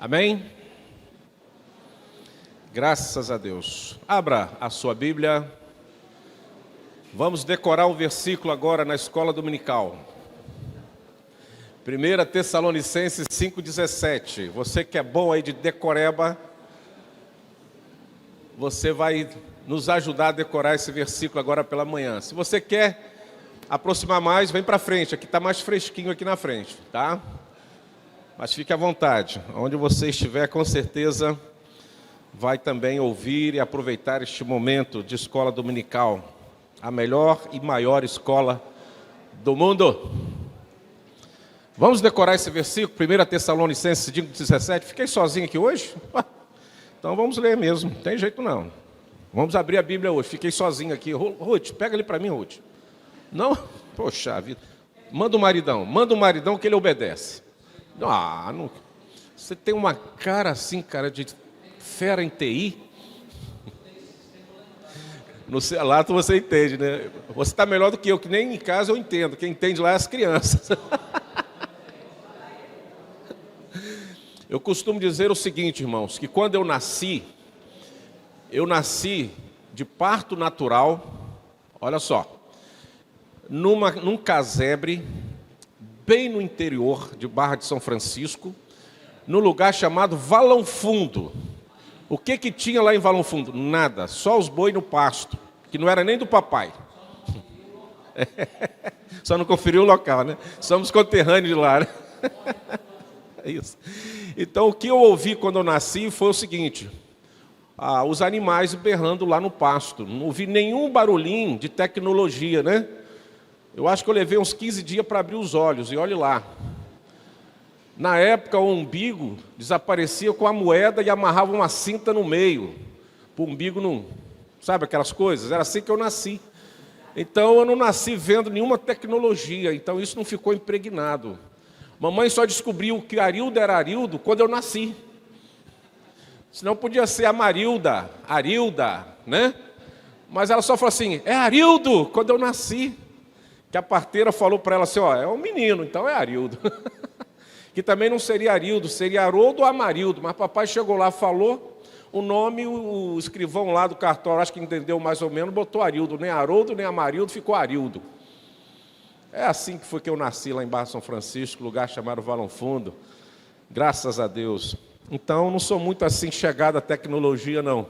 Amém? Graças a Deus. Abra a sua Bíblia. Vamos decorar um versículo agora na escola dominical. 1 Tessalonicenses 5,17. Você que é bom aí de decoreba, você vai nos ajudar a decorar esse versículo agora pela manhã. Se você quer aproximar mais, vem para frente. Aqui está mais fresquinho aqui na frente, tá? Mas fique à vontade. Onde você estiver, com certeza vai também ouvir e aproveitar este momento de escola dominical. A melhor e maior escola do mundo. Vamos decorar esse versículo, 1 Tessalonicenses 5,17. Fiquei sozinho aqui hoje? Então vamos ler mesmo, não tem jeito não. Vamos abrir a Bíblia hoje, fiquei sozinho aqui. Ruth, pega ele para mim, Ruth. Não? Poxa vida. Manda o maridão que ele obedece. Não. Você tem uma cara assim, cara, de fera em TI. No celular você entende, né? Você está melhor do que eu, que nem em casa eu entendo. Quem entende lá é as crianças. Eu costumo dizer o seguinte, irmãos, que quando eu nasci de parto natural, olha só, num casebre, bem no interior de Barra de São Francisco, num lugar chamado Valão Fundo. O que tinha lá em Valão Fundo? Nada, só os bois no pasto, que não era nem do papai. Só não conferiu o local, né? Somos conterrâneos de lá, né? É isso. Então, o que eu ouvi quando eu nasci foi o seguinte: os animais berrando lá no pasto. Não ouvi nenhum barulhinho de tecnologia, né? Eu acho que eu levei uns 15 dias para abrir os olhos, e olhe lá. Na época, o umbigo desaparecia com a moeda e amarrava uma cinta no meio. Para o umbigo não... Sabe aquelas coisas? Era assim que eu nasci. Então, eu não nasci vendo nenhuma tecnologia, então isso não ficou impregnado. Mamãe só descobriu que Arildo era Arildo quando eu nasci. Senão podia ser Amarilda, Arilda, né? Mas ela só falou assim, é Arildo, quando eu nasci. Que a parteira falou para ela assim, ó, é um menino, então é Arildo. Que também não seria Arildo, seria Haroldo ou Amarildo. Mas papai chegou lá, falou o nome, o escrivão lá do cartório, acho que entendeu mais ou menos, botou Arildo. Nem Haroldo, nem Amarildo, ficou Arildo. É assim que foi que eu nasci lá em Barra São Francisco, lugar chamado Valão Fundo. Graças a Deus. Então, não sou muito assim chegado à tecnologia, não.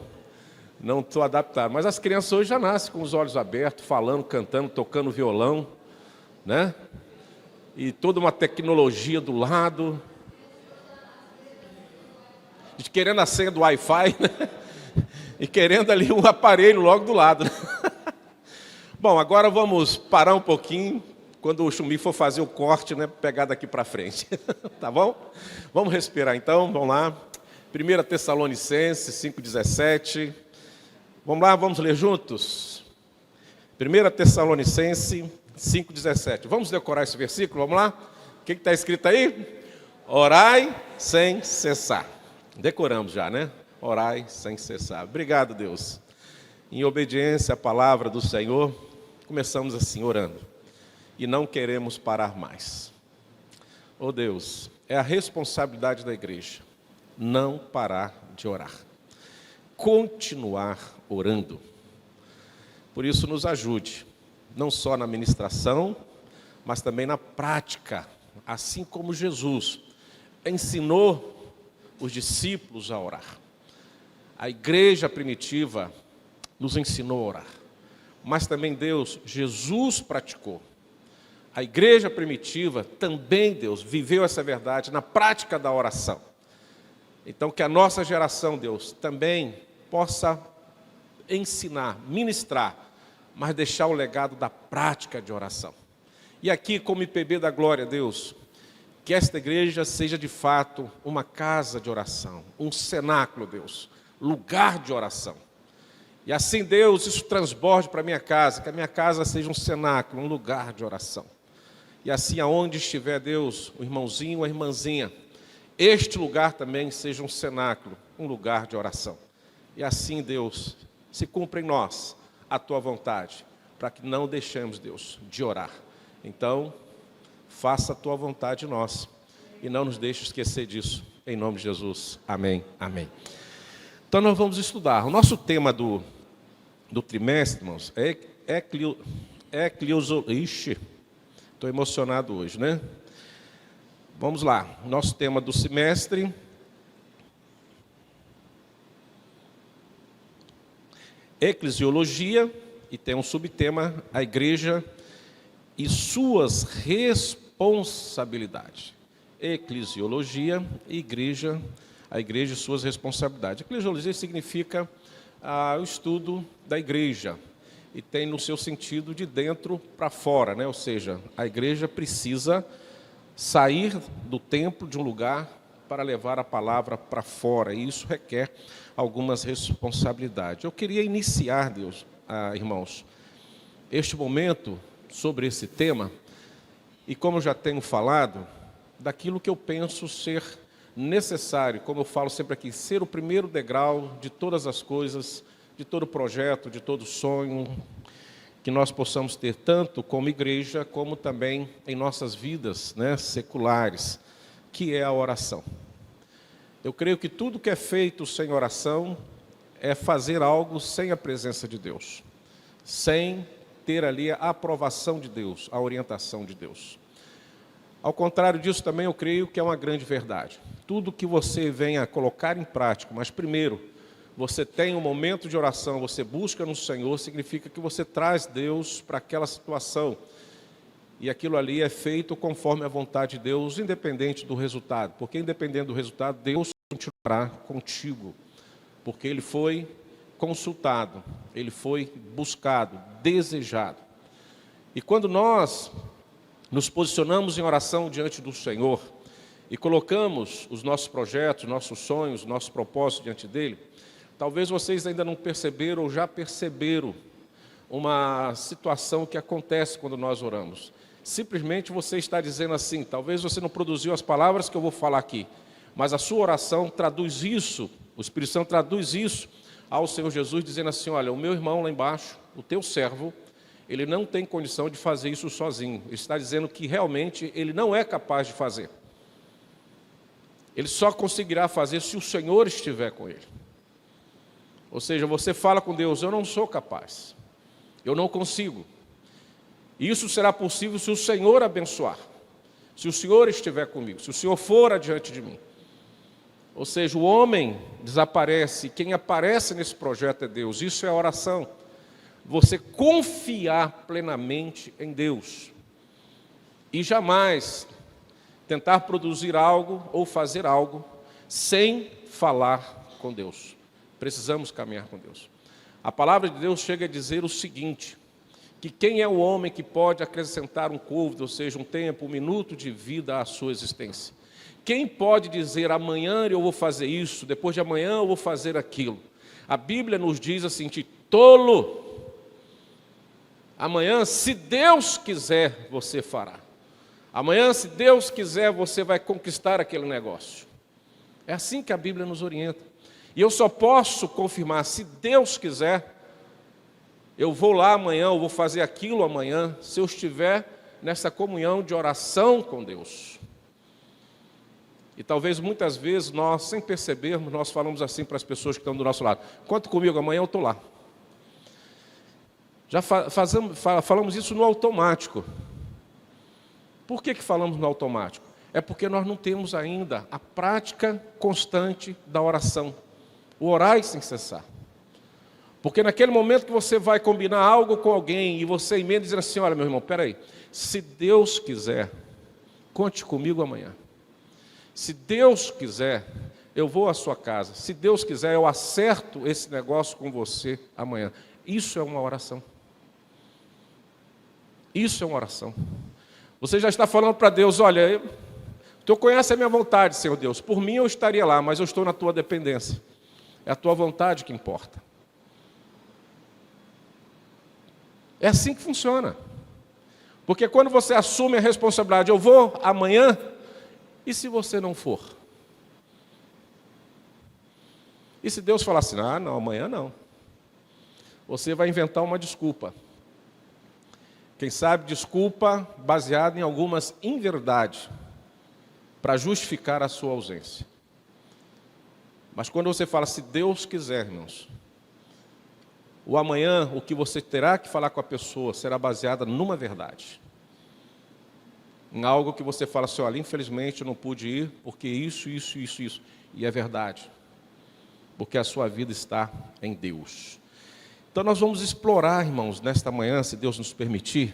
Não estou adaptado. Mas as crianças hoje já nascem com os olhos abertos, falando, cantando, tocando violão, né? E toda uma tecnologia do lado. Querendo a senha do Wi-Fi, né? E querendo ali um aparelho logo do lado. Bom, agora vamos parar um pouquinho. Quando o Chumi for fazer o corte, né, pegar daqui para frente. Tá bom? Vamos respirar então, vamos lá. 1 Tessalonicenses 5,17. Vamos lá, vamos ler juntos? 1 Tessalonicenses 5,17. Vamos decorar esse versículo, vamos lá? O que está escrito aí? Orai sem cessar. Decoramos já, né? Orai sem cessar. Obrigado, Deus. Em obediência à palavra do Senhor, começamos assim, orando. E não queremos parar mais. Oh Deus, é a responsabilidade da igreja não parar de orar. Continuar orando. Por isso nos ajude, não só na ministração, mas também na prática, assim como Jesus ensinou os discípulos a orar. A igreja primitiva nos ensinou a orar, mas também Jesus praticou. A igreja primitiva também, Deus, viveu essa verdade na prática da oração. Então, que a nossa geração, Deus, também possa ensinar, ministrar, mas deixar o legado da prática de oração. E aqui, como IPB da Glória, Deus, que esta igreja seja de fato uma casa de oração, um cenáculo, Deus, lugar de oração. E assim, Deus, isso transborde para a minha casa, que a minha casa seja um cenáculo, um lugar de oração. E assim, aonde estiver, Deus, o irmãozinho, a irmãzinha, este lugar também seja um cenáculo, um lugar de oração. E assim, Deus, se cumpra em nós a Tua vontade, para que não deixemos, Deus, de orar. Então, faça a Tua vontade em nós, e não nos deixe esquecer disso. em nome de Jesus. Amém, amém. Então nós vamos estudar. O nosso tema do trimestre, irmãos, é Ixi, estou emocionado hoje, né? Vamos lá. Nosso tema do semestre: eclesiologia, e tem um subtema: a igreja e suas responsabilidades. Eclesiologia, a igreja e suas responsabilidades. Eclesiologia significa o estudo da igreja, e tem no seu sentido de dentro para fora, né? Ou seja, a igreja precisa sair do templo, de um lugar, para levar a palavra para fora, e isso requer algumas responsabilidades. Eu queria iniciar, irmãos, este momento sobre esse tema, e como eu já tenho falado, daquilo que eu penso ser necessário, como eu falo sempre aqui, ser o primeiro degrau de todas as coisas, de todo projeto, de todo sonho, que nós possamos ter tanto como igreja, como também em nossas vidas, né, seculares, que é a oração. Eu creio que tudo que é feito sem oração é fazer algo sem a presença de Deus, sem ter ali a aprovação de Deus, a orientação de Deus. Ao contrário disso, também eu creio que é uma grande verdade. Tudo que você venha colocar em prática, mas primeiro, você tem um momento de oração, você busca no Senhor, significa que você traz Deus para aquela situação. E aquilo ali é feito conforme a vontade de Deus, independente do resultado. Porque independente do resultado, Deus continuará contigo. Porque Ele foi consultado, Ele foi buscado, desejado. E quando nós nos posicionamos em oração diante do Senhor e colocamos os nossos projetos, nossos sonhos, nossos propósitos diante dEle, talvez vocês ainda não perceberam ou já perceberam uma situação que acontece quando nós oramos. Simplesmente você está dizendo assim, talvez você não produziu as palavras que eu vou falar aqui, mas a sua oração traduz isso, o Espírito Santo traduz isso ao Senhor Jesus, dizendo assim: olha, o meu irmão lá embaixo, o teu servo, ele não tem condição de fazer isso sozinho. Ele está dizendo que realmente ele não é capaz de fazer. Ele só conseguirá fazer se o Senhor estiver com ele. Ou seja, você fala com Deus: eu não sou capaz, eu não consigo. Isso será possível se o Senhor abençoar, se o Senhor estiver comigo, se o Senhor for adiante de mim. Ou seja, o homem desaparece, quem aparece nesse projeto é Deus. Isso é oração. Você confiar plenamente em Deus e jamais tentar produzir algo ou fazer algo sem falar com Deus. Precisamos caminhar com Deus. A palavra de Deus chega a dizer o seguinte: que quem é o homem que pode acrescentar um côvado, ou seja, um tempo, um minuto de vida à sua existência? Quem pode dizer amanhã eu vou fazer isso, depois de amanhã eu vou fazer aquilo? A Bíblia nos diz assim: tolo, amanhã, se Deus quiser, você fará. Amanhã, se Deus quiser, você vai conquistar aquele negócio. É assim que a Bíblia nos orienta. E eu só posso confirmar, se Deus quiser, eu vou lá amanhã, eu vou fazer aquilo amanhã, se eu estiver nessa comunhão de oração com Deus. E talvez muitas vezes nós, sem percebermos, nós falamos assim para as pessoas que estão do nosso lado: conta comigo, amanhã eu estou lá. Já falamos isso no automático. Por que falamos no automático? É porque nós não temos ainda a prática constante da oração. O orar sem cessar. Porque naquele momento que você vai combinar algo com alguém e você emenda dizendo assim: olha, meu irmão, espera aí, se Deus quiser, conte comigo amanhã. Se Deus quiser, eu vou à sua casa. Se Deus quiser, eu acerto esse negócio com você amanhã. Isso é uma oração. Isso é uma oração. Você já está falando para Deus: olha, tu conhece a minha vontade, Senhor Deus. Por mim eu estaria lá, mas eu estou na tua dependência. É a tua vontade que importa. É assim que funciona. Porque quando você assume a responsabilidade: eu vou amanhã, e se você não for? E se Deus falar assim: ah, não, amanhã não. Você vai inventar uma desculpa. Quem sabe desculpa baseada em algumas inverdades, para justificar a sua ausência. Mas quando você fala, se Deus quiser, irmãos, o amanhã, o que você terá que falar com a pessoa será baseado numa verdade. Em algo que você fala assim, olha, infelizmente eu não pude ir, porque isso. E é verdade. Porque a sua vida está em Deus. Então nós vamos explorar, irmãos, nesta manhã, se Deus nos permitir,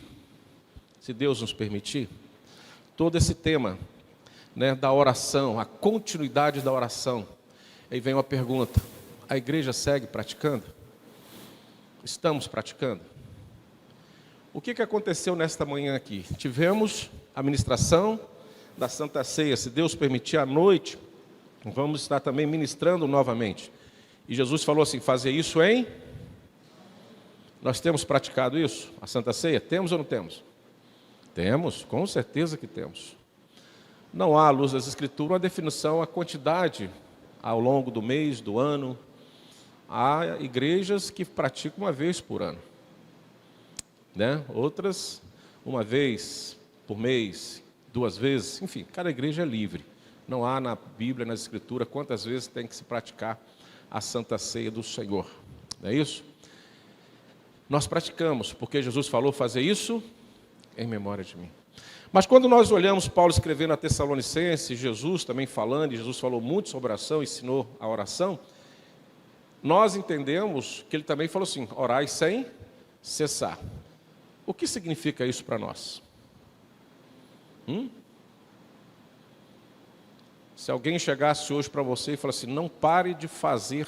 todo esse tema, né, da oração, a continuidade da oração. Aí vem uma pergunta, a igreja segue praticando? Estamos praticando? O que aconteceu nesta manhã aqui? Tivemos a ministração da Santa Ceia, se Deus permitir, à noite, vamos estar também ministrando novamente. E Jesus falou assim, fazer isso em... Nós temos praticado isso, a Santa Ceia? Temos ou não temos? Temos, com certeza que temos. Não há, à luz das Escrituras, uma definição, a quantidade ao longo do mês, do ano. Há igrejas que praticam uma vez por ano, né? Outras, uma vez por mês, 2 vezes, enfim, cada igreja é livre. Não há na Bíblia, nas Escrituras, quantas vezes tem que se praticar a Santa Ceia do Senhor. Não é isso? Nós praticamos, porque Jesus falou fazer isso em memória de mim. Mas quando nós olhamos Paulo escrevendo a Tessalonicenses, Jesus também falando, e Jesus falou muito sobre oração, ensinou a oração, nós entendemos que ele também falou assim, orai sem cessar. O que significa isso para nós? Se alguém chegasse hoje para você e falasse assim, não pare de fazer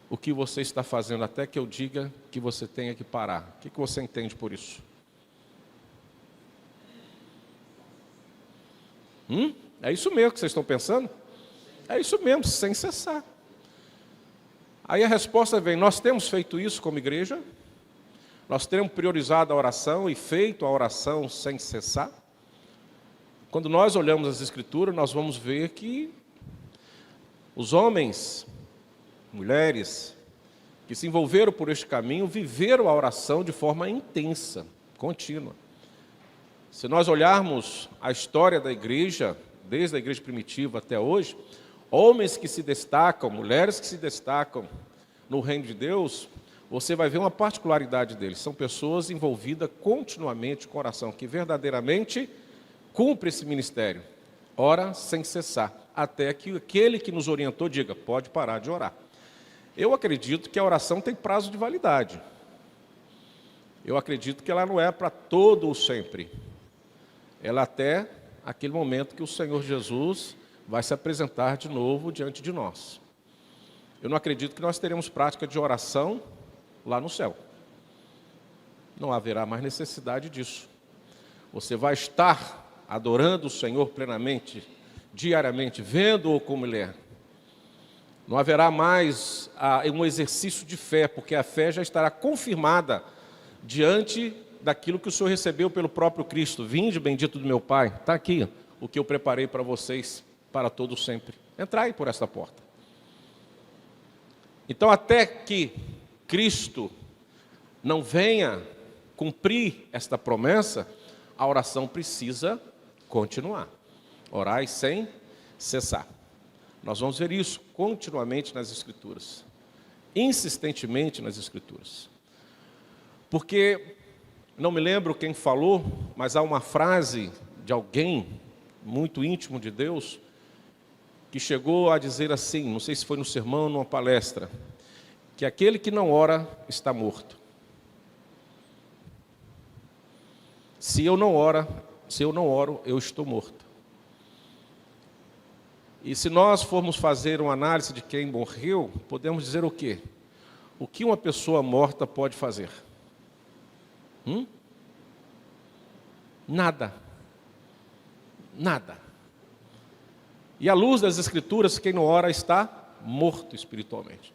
o que você está fazendo, até que eu diga que você tenha que parar. O que você entende por isso? É isso mesmo que vocês estão pensando? É isso mesmo, sem cessar. Aí a resposta vem, nós temos feito isso como igreja? Nós temos priorizado a oração e feito a oração sem cessar? Quando nós olhamos as Escrituras, nós vamos ver que os homens, mulheres, que se envolveram por este caminho, viveram a oração de forma intensa, contínua. Se nós olharmos a história da igreja, desde a igreja primitiva até hoje, homens que se destacam, mulheres que se destacam no reino de Deus, você vai ver uma particularidade deles. São pessoas envolvidas continuamente com oração, que verdadeiramente cumpre esse ministério. Ora sem cessar, até que aquele que nos orientou diga, pode parar de orar. Eu acredito que a oração tem prazo de validade. Eu acredito que ela não é para todo o sempre. Ela até aquele momento que o Senhor Jesus vai se apresentar de novo diante de nós. Eu não acredito que nós teremos prática de oração lá no céu. Não haverá mais necessidade disso. Você vai estar adorando o Senhor plenamente, diariamente, vendo-o como Ele é. Não haverá mais um exercício de fé, porque a fé já estará confirmada diante daquilo que o Senhor recebeu pelo próprio Cristo. Vinde, bendito do meu Pai, está aqui o que eu preparei para vocês, para todos sempre. Entrai por esta porta. Então, até que Cristo não venha cumprir esta promessa, a oração precisa continuar. Orai sem cessar. Nós vamos ver isso continuamente nas Escrituras, insistentemente nas Escrituras. Porque, não me lembro quem falou, mas há uma frase de alguém muito íntimo de Deus, que chegou a dizer assim, não sei se foi no sermão ou numa palestra, que aquele que não ora está morto. Se eu não oro, eu estou morto. E se nós formos fazer uma análise de quem morreu, podemos dizer o quê? O que uma pessoa morta pode fazer? Nada. Nada. E à luz das Escrituras, quem não ora está morto espiritualmente.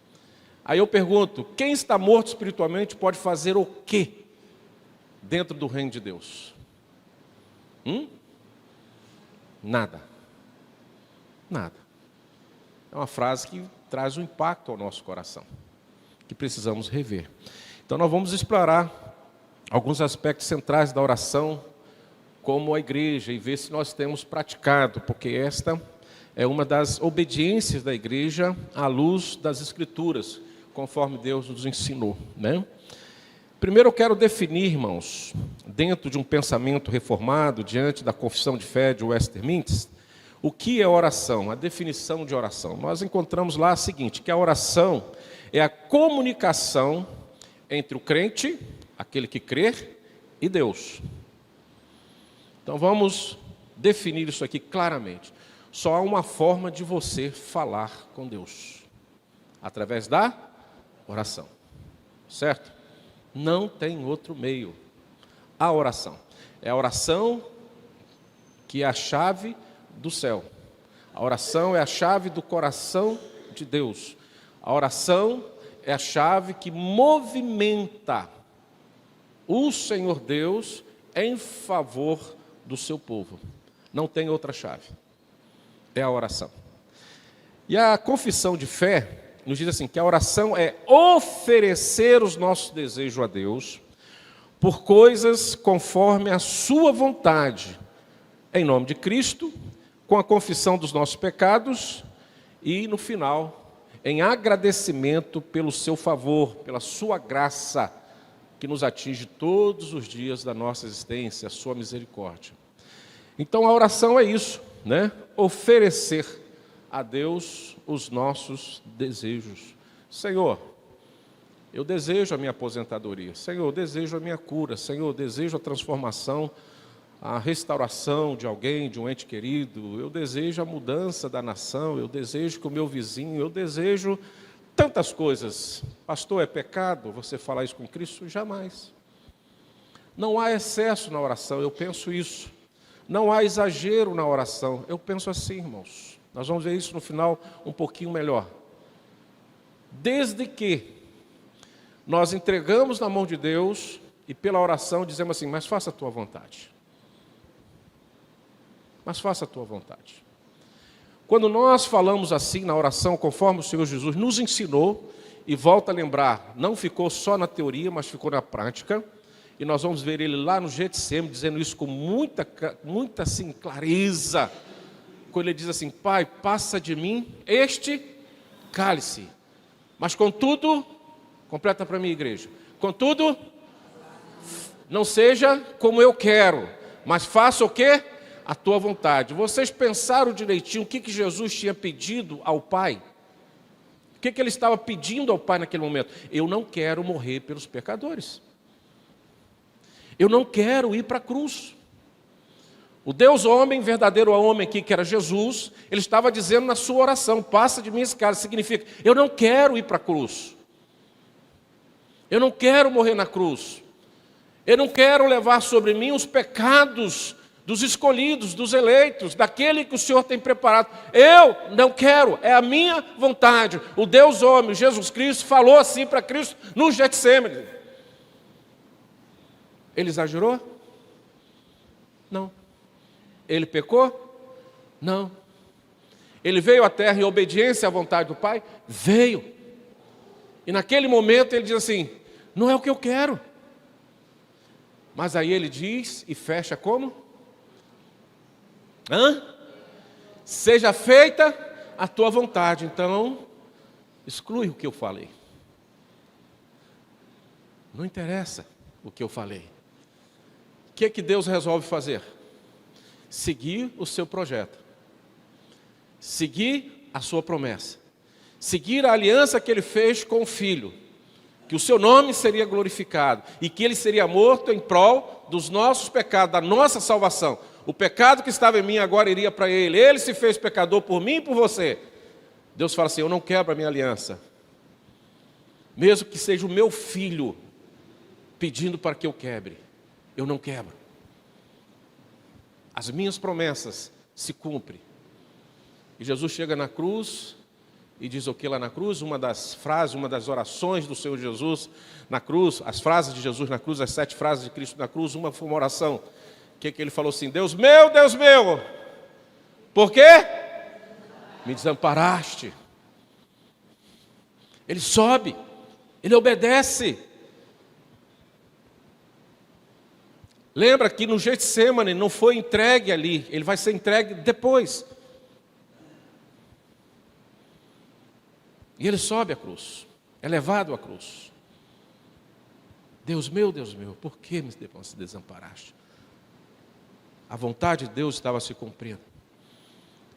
Aí eu pergunto, quem está morto espiritualmente pode fazer o quê dentro do reino de Deus? Nada. Nada. É uma frase que traz um impacto ao nosso coração, que precisamos rever. Então nós vamos explorar alguns aspectos centrais da oração como a igreja e ver se nós temos praticado, porque esta É uma das obediências da igreja à luz das Escrituras, conforme Deus nos ensinou, né? Primeiro eu quero definir, irmãos, dentro de um pensamento reformado, diante da confissão de fé de Westminster, o que é oração, a definição de oração. Nós encontramos lá a seguinte, que a oração é a comunicação entre o crente, aquele que crê, e Deus. Então vamos definir isso aqui claramente. Só há uma forma de você falar com Deus, através da oração, certo? Não tem outro meio. A oração. É a oração que é a chave do céu. A oração é a chave do coração de Deus. A oração é a chave que movimenta o Senhor Deus em favor do seu povo. Não tem outra chave. É a oração. E a confissão de fé nos diz assim, que a oração é oferecer os nossos desejos a Deus por coisas conforme a sua vontade, em nome de Cristo, com a confissão dos nossos pecados e, no final, em agradecimento pelo seu favor, pela sua graça, que nos atinge todos os dias da nossa existência, a sua misericórdia. Então a oração é isso, né? Oferecer a Deus os nossos desejos. Senhor, eu desejo a minha aposentadoria. Senhor, eu desejo a minha cura. Senhor, eu desejo a transformação, a restauração de alguém, de um ente querido. Eu desejo a mudança da nação. Eu desejo que o meu vizinho, eu desejo tantas coisas. Pastor, é pecado você falar isso com Cristo? Jamais. Não há excesso na oração, eu penso isso. Não há exagero na oração, eu penso assim, irmãos. Nós vamos ver isso no final um pouquinho melhor. Desde que nós entregamos na mão de Deus e pela oração dizemos assim, mas faça a tua vontade. Mas faça a tua vontade. Quando nós falamos assim na oração, conforme o Senhor Jesus nos ensinou, e volta a lembrar, não ficou só na teoria, mas ficou na prática, e nós vamos ver ele lá no Getsêmani dizendo isso com muita assim, clareza, quando ele diz assim, Pai, passa de mim este cálice, mas contudo, completa para mim, igreja, contudo, não seja como eu quero, mas faça o quê? A tua vontade. Vocês pensaram direitinho o que Jesus tinha pedido ao Pai? O que ele estava pedindo ao Pai naquele momento? Eu não quero morrer pelos pecadores. Eu não quero ir para a cruz. O Deus homem, verdadeiro homem aqui, que era Jesus, ele estava dizendo na sua oração, passa de mim esse cálice, significa, eu não quero ir para a cruz. Eu não quero morrer na cruz. Eu não quero levar sobre mim os pecados dos escolhidos, dos eleitos, daquele que o Senhor tem preparado. Eu não quero, é a minha vontade. O Deus homem, Jesus Cristo, falou assim para Cristo no Getsêmani. Ele exagerou? Não. Ele pecou? Não. Ele veio à terra em obediência à vontade do Pai? Veio. E naquele momento ele diz assim, não é o que eu quero. Mas aí ele diz e fecha como? Seja feita a tua vontade. Então, exclui o que eu falei. Não interessa o que eu falei. O que Deus resolve fazer? Seguir o seu projeto. Seguir a sua promessa. Seguir a aliança que ele fez com o Filho. Que o seu nome seria glorificado. E que ele seria morto em prol dos nossos pecados, da nossa salvação. O pecado que estava em mim agora iria para ele. Ele se fez pecador por mim e por você. Deus fala assim, eu não quebro a minha aliança. Mesmo que seja o meu filho pedindo para que eu quebre. Eu não quebro. As minhas promessas se cumprem. E Jesus chega na cruz e diz o que lá na cruz? Uma das frases, uma das orações do Senhor Jesus na cruz, as frases de Jesus na cruz, as 7 frases de Cristo na cruz, uma foi uma oração. Que ele falou assim, Deus meu, por quê? Me desamparaste. Ele sobe, ele obedece. Lembra que no Getsêmani não foi entregue ali, ele vai ser entregue depois. E ele sobe a cruz, é levado à cruz. Deus meu, por que me desamparaste? A vontade de Deus estava se cumprindo.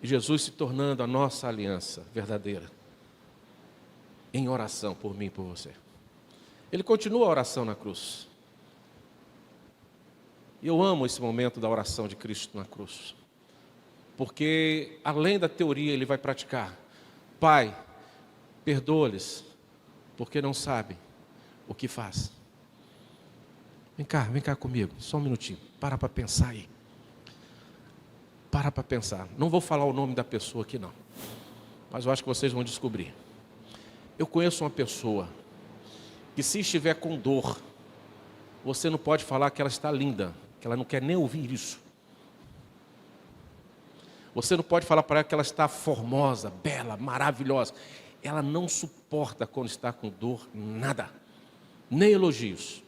E Jesus se tornando a nossa aliança verdadeira, em oração por mim e por você. Ele continua a oração na cruz. E eu amo esse momento da oração de Cristo na cruz. Porque, além da teoria, ele vai praticar. Pai, perdoa-lhes, porque não sabem o que faz. Vem cá comigo, só um minutinho. Para pensar aí. Para pensar. Não vou falar o nome da pessoa aqui, não. Mas eu acho que vocês vão descobrir. Eu conheço uma pessoa que, se estiver com dor, você não pode falar que ela está linda, que ela não quer nem ouvir isso. Você não pode falar para ela que ela está formosa, bela, maravilhosa. Ela não suporta, quando está com dor, nada, nem elogios.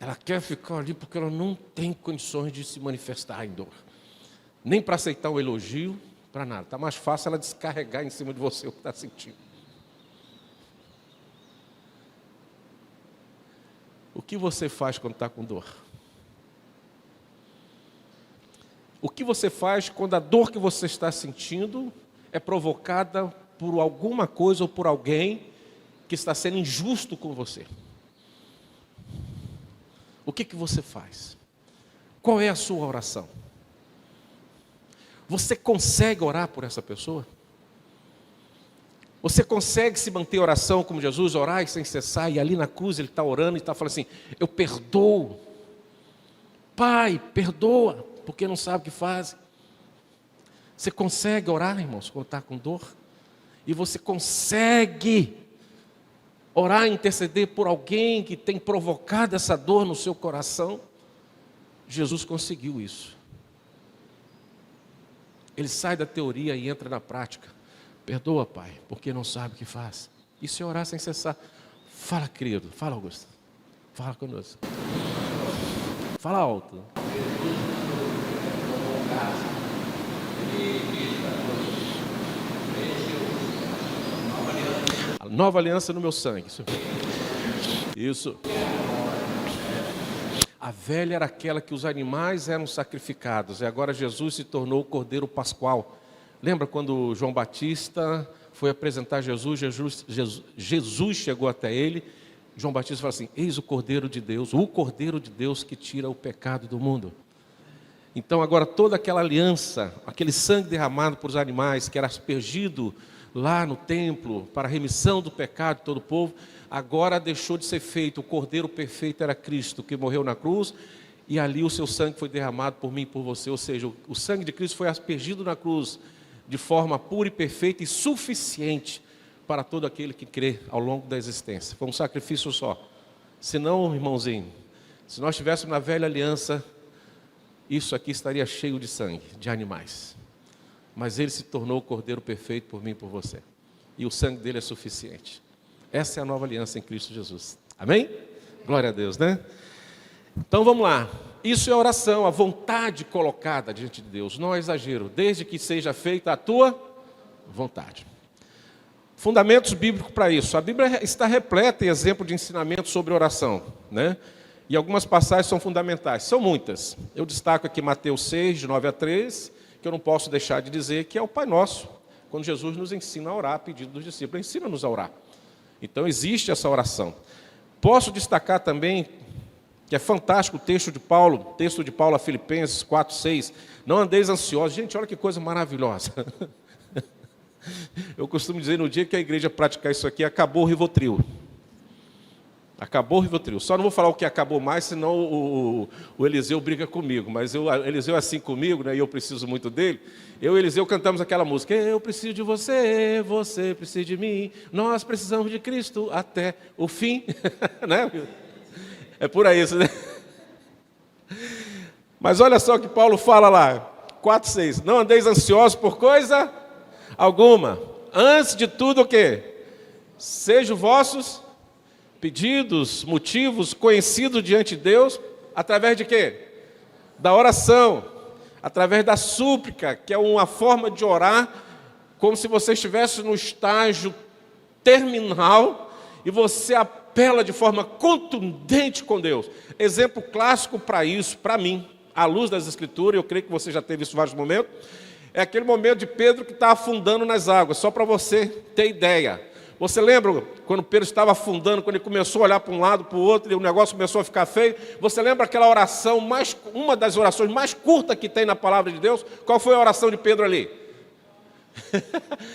Ela quer ficar ali porque ela não tem condições de se manifestar em dor. Nem para aceitar o elogio, para nada. Está mais fácil ela descarregar em cima de você o que está sentindo. O que você faz quando está com dor? O que você faz quando a dor que você está sentindo é provocada por alguma coisa ou por alguém que está sendo injusto com você? O que você faz? Qual é a sua oração? Você consegue orar por essa pessoa? Você consegue se manter em oração como Jesus, orar e sem cessar, e ali na cruz ele está orando e está falando assim: eu perdoo. Pai, perdoa, porque não sabe o que faz. Você consegue orar, irmãos, quando está com dor? E você consegue orar e interceder por alguém que tem provocado essa dor no seu coração? Jesus conseguiu isso. Ele sai da teoria e entra na prática. Perdoa, Pai, porque não sabe o que faz. Isso é orar sem cessar. Fala, querido. Fala, Augusto. Fala conosco. Fala alto. A nova aliança no meu sangue. Isso. A velha era aquela que os animais eram sacrificados, e agora Jesus se tornou o Cordeiro Pascual. Lembra quando João Batista foi apresentar Jesus chegou até ele, João Batista falou assim: eis o Cordeiro de Deus que tira o pecado do mundo. Então agora toda aquela aliança, aquele sangue derramado por os animais, que era aspergido lá no templo, para a remissão do pecado de todo o povo, agora deixou de ser feito. O Cordeiro perfeito era Cristo, que morreu na cruz, e ali o seu sangue foi derramado por mim e por você. Ou seja, o sangue de Cristo foi aspergido na cruz, de forma pura e perfeita e suficiente para todo aquele que crê ao longo da existência. Foi um sacrifício só. Senão, irmãozinho, se nós estivéssemos na velha aliança, isso aqui estaria cheio de sangue, de animais. Mas ele se tornou o Cordeiro perfeito por mim e por você. E o sangue dele é suficiente. Essa é a nova aliança em Cristo Jesus. Amém? Glória a Deus, né? Então vamos lá. Isso é oração, a vontade colocada diante de Deus. Não é exagero, desde que seja feita a tua vontade. Fundamentos bíblicos para isso. A Bíblia está repleta em exemplo de ensinamento sobre oração, né? E algumas passagens são fundamentais, são muitas. Eu destaco aqui Mateus 6, de 9 a 13, que eu não posso deixar de dizer que é o Pai Nosso, quando Jesus nos ensina a orar a pedido dos discípulos. Ensina-nos a orar. Então existe essa oração. Posso destacar também que é fantástico o texto de Paulo a Filipenses 4, 6. Não andeis ansiosos. Gente, olha que coisa maravilhosa. Eu costumo dizer, no dia que a igreja praticar isso aqui, acabou o Rivotril. Acabou o Rivotril. Só não vou falar o que acabou mais, senão o Eliseu briga comigo. Mas o Eliseu é assim comigo, né, e eu preciso muito dele. Eu e o Eliseu cantamos aquela música: eu preciso de você, você precisa de mim, nós precisamos de Cristo até o fim. Né? É por aí isso, né? Mas olha só o que Paulo fala lá, 4:6. Não andeis ansiosos por coisa alguma. Antes de tudo o quê? Sejam vossos pedidos, motivos conhecidos diante de Deus, através de quê? Da oração, através da súplica, que é uma forma de orar como se você estivesse no estágio terminal e você apela de forma contundente com Deus. Exemplo clássico para isso, para mim, à luz das Escrituras, eu creio que você já teve isso em vários momentos, é aquele momento de Pedro que está afundando nas águas, só para você ter ideia. Você lembra quando Pedro estava afundando, quando ele começou a olhar para um lado, para o outro, e o negócio começou a ficar feio? Você lembra aquela oração, uma das orações mais curtas que tem na palavra de Deus? Qual foi a oração de Pedro ali?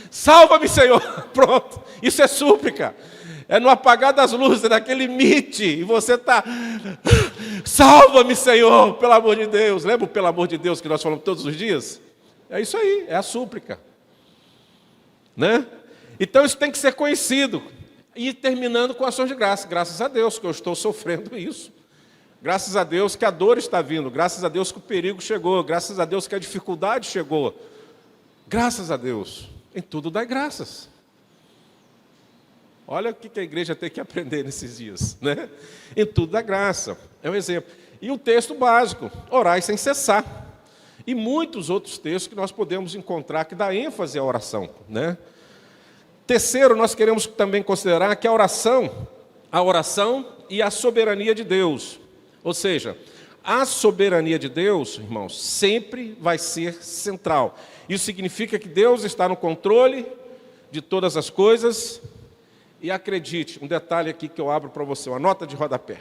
Salva-me, Senhor. Pronto, isso é súplica. É no apagar das luzes, é naquele limite, e você está, salva-me, Senhor, pelo amor de Deus. Lembra o pelo amor de Deus que nós falamos todos os dias? É isso aí, é a súplica, né? Então isso tem que ser conhecido. E terminando com ações de graça. Graças a Deus que eu estou sofrendo isso. Graças a Deus que a dor está vindo. Graças a Deus que o perigo chegou. Graças a Deus que a dificuldade chegou. Graças a Deus. Em tudo dai graças. Olha o que a igreja tem que aprender nesses dias, né? Em tudo dá graça. É um exemplo. E o texto básico, orai sem cessar. E muitos outros textos que nós podemos encontrar que dá ênfase à oração, né? Terceiro, nós queremos também considerar que a oração e a soberania de Deus. Ou seja, a soberania de Deus, irmãos, sempre vai ser central. Isso significa que Deus está no controle de todas as coisas. E acredite, um detalhe aqui que eu abro para você, uma nota de rodapé.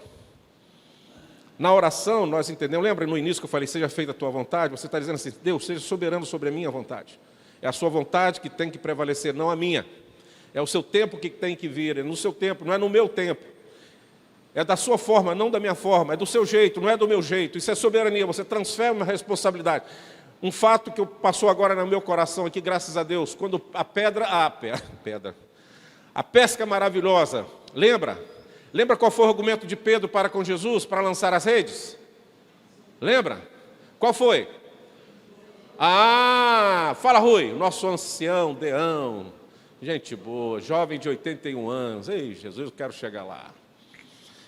Na oração, nós entendemos, lembra no início que eu falei, seja feita a tua vontade? Você está dizendo assim, Deus, seja soberano sobre a minha vontade. É a sua vontade que tem que prevalecer, não a minha. É o seu tempo que tem que vir, é no seu tempo, não é no meu tempo. É da sua forma, não da minha forma, é do seu jeito, não é do meu jeito. Isso é soberania, você transfere uma responsabilidade. Um fato que passou agora no meu coração aqui, graças a Deus, quando a pesca maravilhosa, lembra? Lembra qual foi o argumento de Pedro para com Jesus, para lançar as redes? Lembra? Qual foi? Fala, Rui, nosso ancião, Deão, gente boa, jovem de 81 anos. Ei, Jesus, eu quero chegar lá.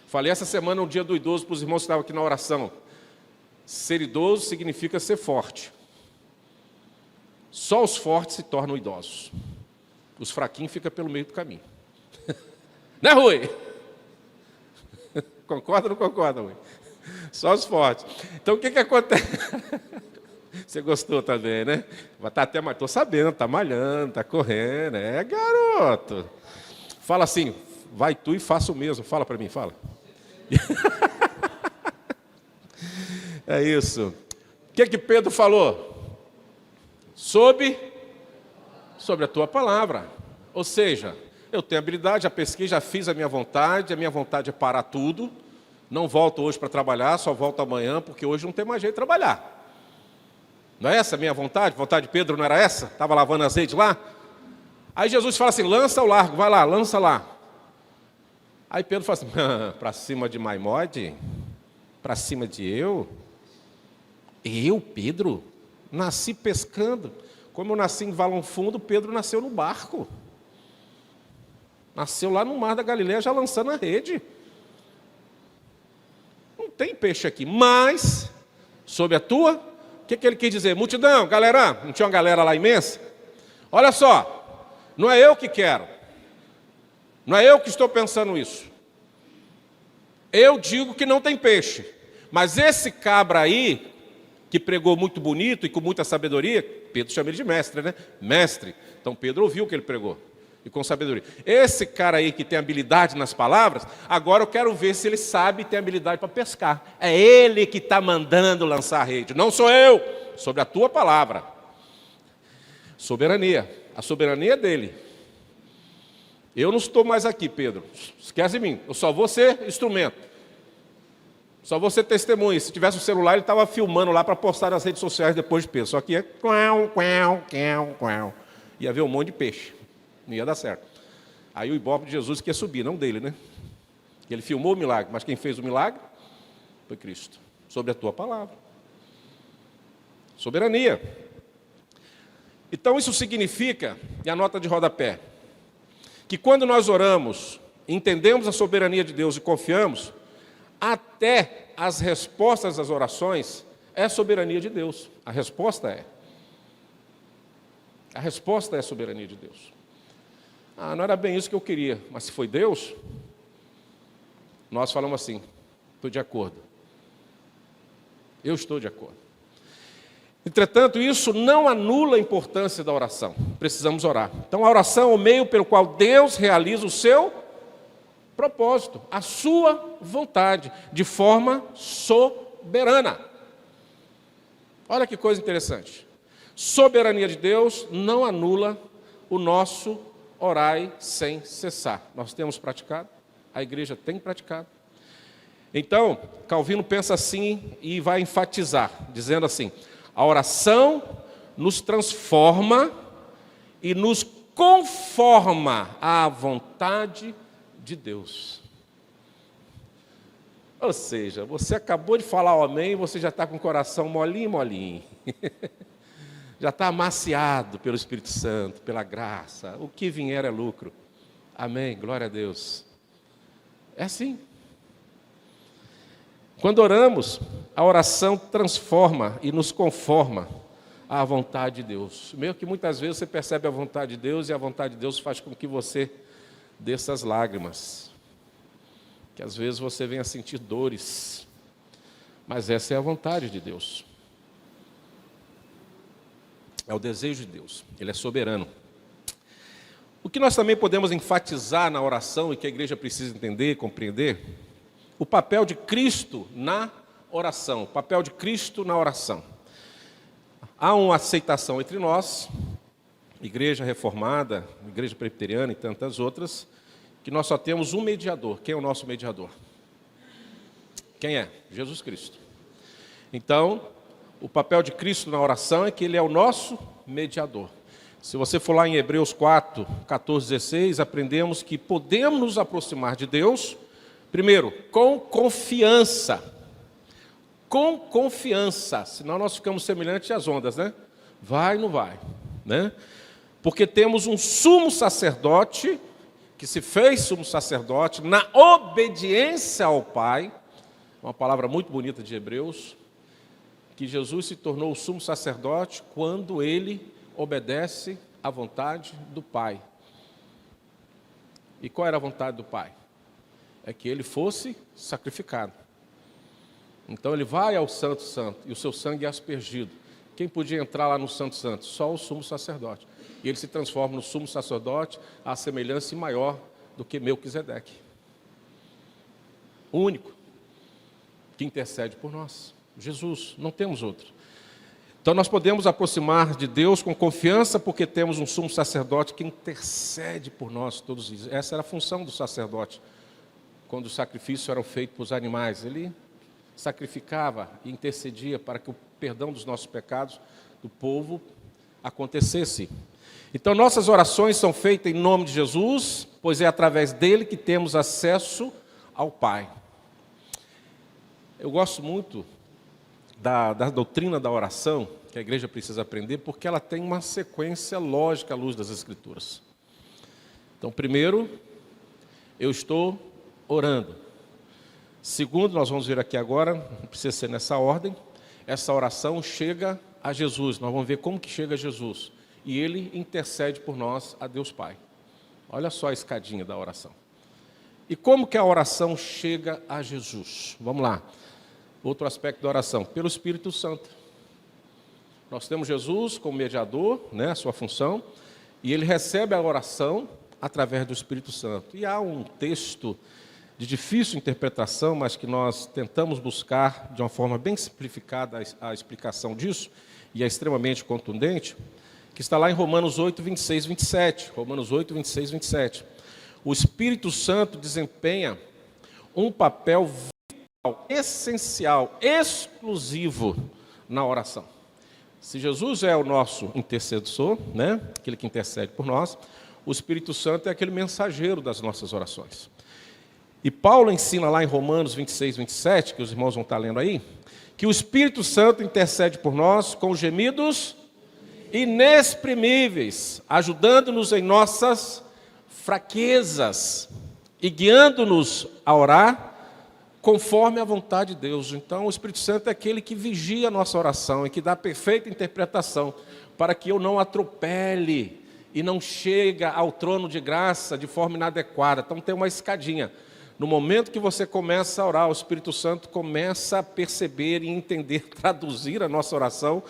Falei essa semana, um dia do idoso, para os irmãos que estavam aqui na oração. Ser idoso significa ser forte. Só os fortes se tornam idosos. Os fraquinhos ficam pelo meio do caminho. Né, Rui? Concorda ou não concorda, Rui? Só os fortes. Então, o que acontece? Você gostou também, né? Tá até, mas estou sabendo, está malhando, está correndo. É, garoto. Fala assim, vai tu e faça o mesmo. Fala para mim, fala. É isso. O que Pedro falou? Sobre a tua palavra. Ou seja, eu tenho habilidade, já pesquei, já fiz a minha vontade é parar tudo. Não volto hoje para trabalhar, só volto amanhã, porque hoje não tem mais jeito de trabalhar. Não é essa a minha vontade? A vontade de Pedro não era essa? Estava lavando azeite lá? Aí Jesus fala assim, lança ao largo, vai lá, lança lá. Aí Pedro fala assim, para cima de Maimode? Para cima de eu? Eu, Pedro? Nasci pescando. Como eu nasci em Valão Fundo, Pedro nasceu no barco. Nasceu lá no mar da Galileia, já lançando a rede. Não tem peixe aqui, mas, sob a tua... O que ele quis dizer? Multidão, galera, não tinha uma galera lá imensa? Olha só, não é eu que quero. Não é eu que estou pensando isso. Eu digo que não tem peixe. Mas esse cabra aí, que pregou muito bonito e com muita sabedoria, Pedro chama ele de mestre, né? Mestre. Então Pedro ouviu o que ele pregou. E com sabedoria. Esse cara aí que tem habilidade nas palavras, agora eu quero ver se ele sabe e tem habilidade para pescar. É ele que está mandando lançar a rede, não sou eu, sobre a tua palavra. Soberania, a soberania é dele. Eu não estou mais aqui, Pedro, esquece de mim, eu só vou ser instrumento. Só vou ser testemunha. Se tivesse um celular, ele estava filmando lá para postar nas redes sociais depois de Pedro. Só que ia ver um monte de peixe. Não ia dar certo. Aí o ibope de Jesus que ia subir, não dele, né? Ele filmou o milagre, mas quem fez o milagre foi Cristo. Sobre a tua palavra. Soberania. Então isso significa, e a nota de rodapé, que quando nós oramos, entendemos a soberania de Deus e confiamos, até as respostas às orações é soberania de Deus. A resposta é. A resposta é a soberania de Deus. Ah, não era bem isso que eu queria, mas se foi Deus, nós falamos assim, estou de acordo. Eu estou de acordo. Entretanto, isso não anula a importância da oração. Precisamos orar. Então, a oração é o meio pelo qual Deus realiza o seu propósito, a sua vontade, de forma soberana. Olha que coisa interessante. Soberania de Deus não anula o nosso orai sem cessar. Nós temos praticado, a igreja tem praticado. Então, Calvino pensa assim e vai enfatizar, dizendo assim: a oração nos transforma e nos conforma à vontade de Deus. Ou seja, você acabou de falar o amém e você já está com o coração molinho, molinho. Já está amaciado pelo Espírito Santo, pela graça. O que vier é lucro. Amém, glória a Deus. É assim. Quando oramos, a oração transforma e nos conforma à vontade de Deus. Meio que muitas vezes você percebe a vontade de Deus e a vontade de Deus faz com que você desça as lágrimas. Que às vezes você venha sentir dores. Mas essa é a vontade de Deus. É o desejo de Deus. Ele é soberano. O que nós também podemos enfatizar na oração e que a igreja precisa entender e compreender, o papel de Cristo na oração. O papel de Cristo na oração. Há uma aceitação entre nós, igreja reformada, igreja presbiteriana e tantas outras, que nós só temos um mediador. Quem é o nosso mediador? Quem é? Jesus Cristo. Então, o papel de Cristo na oração é que Ele é o nosso mediador. Se você for lá em Hebreus 4, 14, 16, aprendemos que podemos nos aproximar de Deus, primeiro, com confiança. Com confiança, senão nós ficamos semelhantes às ondas, né? Vai, não vai, né? Porque temos um sumo sacerdote, que se fez sumo sacerdote na obediência ao Pai, uma palavra muito bonita de Hebreus, que Jesus se tornou o sumo sacerdote quando ele obedece à vontade do Pai. E qual era a vontade do Pai? É que ele fosse sacrificado. Então ele vai ao Santo Santo e o seu sangue é aspergido. Quem podia entrar lá no Santo Santo? Só o sumo sacerdote. E ele se transforma no sumo sacerdote à semelhança maior do que Melquisedeque. O único que intercede por nós. Jesus, não temos outro. Então nós podemos aproximar de Deus com confiança porque temos um sumo sacerdote que intercede por nós todos os dias. Essa era a função do sacerdote. Quando os sacrifícios eram feitos para os animais, ele sacrificava e intercedia para que o perdão dos nossos pecados do povo acontecesse. Então nossas orações são feitas em nome de Jesus, pois é através dele que temos acesso ao Pai. Eu gosto muito da doutrina da oração, que a igreja precisa aprender, porque ela tem uma sequência lógica à luz das Escrituras. Então, primeiro, eu estou orando. Segundo, nós vamos ver aqui agora, não precisa ser nessa ordem, essa oração chega a Jesus. Nós vamos ver como que chega a Jesus. E ele intercede por nós a Deus Pai. Olha só a escadinha da oração. E como que a oração chega a Jesus? Vamos lá. Outro aspecto da oração, pelo Espírito Santo. Nós temos Jesus como mediador, né, a sua função, e ele recebe a oração através do Espírito Santo. E há um texto de difícil interpretação, mas que nós tentamos buscar de uma forma bem simplificada a explicação disso, e é extremamente contundente, que está lá em Romanos 8, 26, 27. Romanos 8, 26, 27. O Espírito Santo desempenha um papel vital, essencial, exclusivo na oração. Se Jesus é o nosso intercessor, né, aquele que intercede por nós, o Espírito Santo é aquele mensageiro das nossas orações. E Paulo ensina lá em Romanos 26, 27, que os irmãos vão estar lendo aí, que o Espírito Santo intercede por nós com gemidos inexprimíveis, ajudando-nos em nossas fraquezas e guiando-nos a orar conforme a vontade de Deus. Então, o Espírito Santo é aquele que vigia a nossa oração e que dá a perfeita interpretação, para que eu não atropele e não chegue ao trono de graça de forma inadequada. Então tem uma escadinha. No momento que você começa a orar, o Espírito Santo começa a perceber e entender, traduzir a nossa oração